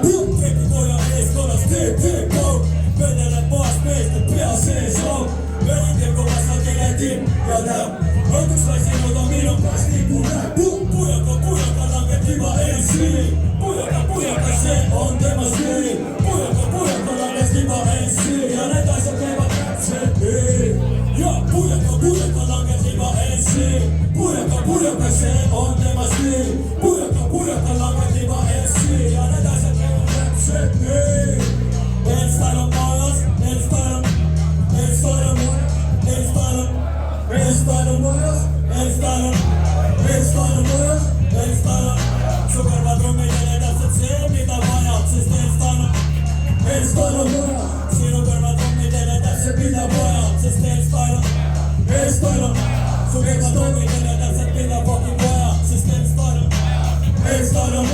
Tekniikoja ees korras TTK vedeleb maas meeste pea sees on Veriteko vastakele tipp ja näeb Õnneks lasinud on minu plastiku näeb Pujaka langeb tiba ensi Pujaka see on tema stiil Pujaka langeb tiba ensi ja need asjad käivad täpselt nii Ja pujaka langeb tiba ensi Pujaka see on tema stiil Pujaka langeb tiba ensi ja need asjad käivad täpselt nii Elstar on majas, Elstar on Su kõrvad rummidele täpselt see, mida vajad, sest Elstar on majas Sinu kõrvad rummidele täpselt mida vajad, sest Elstar on Su kõrvad rummidele täpselt mida fucking vajad, sest Elstar on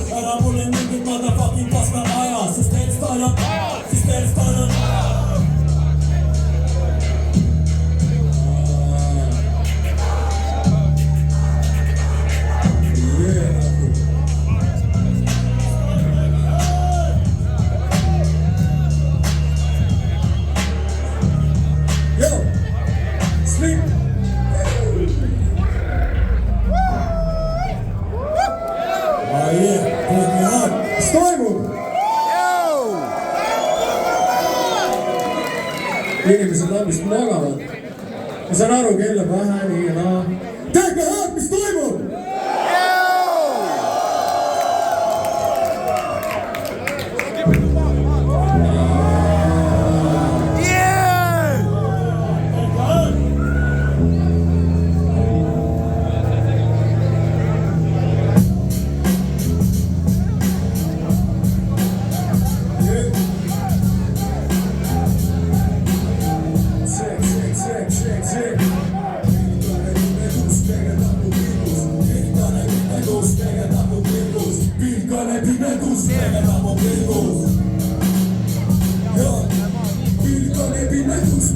Ära mulle mingit motherfucking paska aja, sest Elstar on Mis toimub? Inimesed lambist magavad. Ma saan aru, kell on vähe, nii ja naa. Tehke hääd, mis toimub?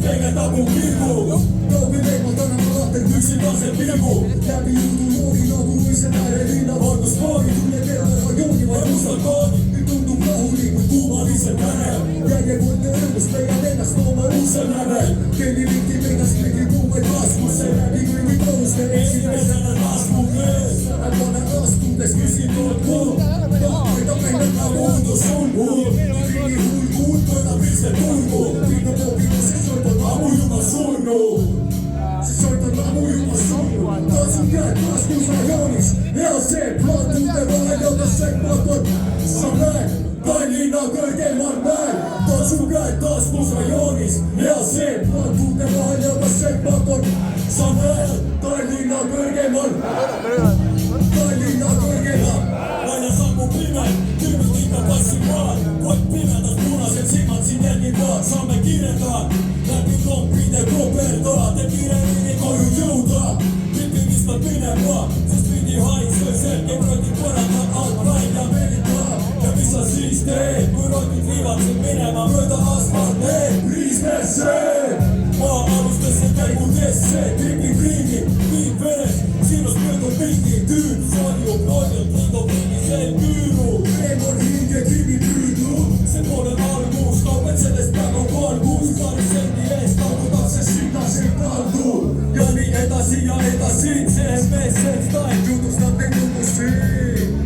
Pegataan mun pilku Touvi leikotana mä lahten yksinäisen pilku Läpi jutun luokin avuisen näiden linnan valkos voimi Tunne terveellä jonkin vai mustan koodi Nyt tuntuu kahu niin kuin kuumallisen väreä Jäi voitte ylös meidän ennäs tuoma uusen näven Keli linkki meitäs klikin kuumait laskussa Läpi klikin koulusten ensimmäisenä laskukees Tänä vuonna astuutes kysin tuot muu Tahtoita mennä muutos on muu Klikin huikuun toita piste turku Pinno popino se soiton amujuma sunnu Se soiton amujuma sunnu Taas sun käät laskuus rajonis EAC plattuute vaihdelta sekmaton Samen tai linnaan kõrgeimman mäen Taas sun käät laskuus rajonis EAC plattuute vaihdelta sekmaton Samen tai linnaan kõrgeimman Aina saapuu pimeä, kylmät ikkä passi maan Voit pimeätäs punaiset silmät sin jälkitaan Saamme kirjataan, läpi komppi te kopertaa Te kireviini koju joutaa, pippimistä pidempaa Sest piti haitsee selkeä, roitin porata altpäin ja menitaan Ja missä siis teet, kun roitin viivatsen menemään myötä asfalteen Riisteeseen, maa-alustessa käy kun tessee Trippi kriimi, viin veres, siinos myötön pinkin tyyn Sadio noidel, kiito viimiseen kyyru Remon hinke kimi pyytuu Se puolen alkuus, kaupen selestään on valkuus Pari sentti ees, kaukotaan se sitä sen kaltuu Ja niin etäsi ja etäsi Se espesset tai jutusta te tutusiin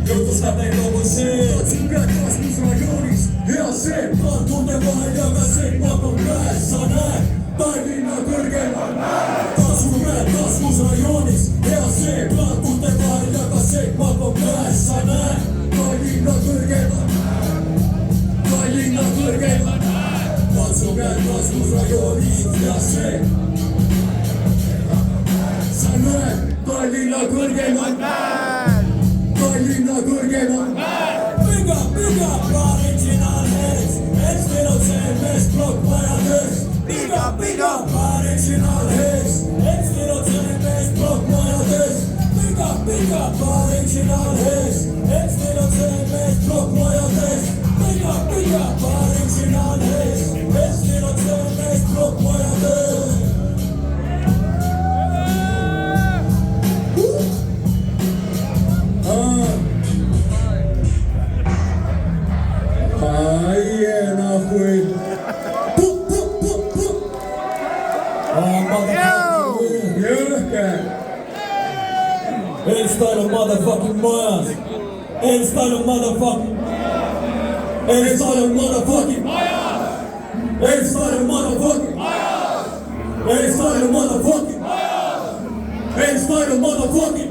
Jutusta te tutusiin Katsin käät kasvus rajonis Ja se plantuu te vaan joka se pakon päässä näin Tai linnaan kõrgeimman mäen Taas sun käät kasvus rajonis Ja se plantuu te vaan joka se pakon päässä näin Tai linnaan kõrgeimman Tai linnaan kõrgeimman Taas sun käät kasvus rajonis Ja se Sä näet Tai linnaan kõrgeimman Tai linnaan kõrgeimman Big up, original heads External CMS block majades Big up, original heads External CMS block majades Big up, original heads External CMS block majades Big up, original heads External CMS block majades Enstyle on motherfucking majas. Enstyle on motherfucking. Enstyle on motherfucking. Enstyle on motherfucking. Enstyle on motherfucking. Enstyle on motherfucking.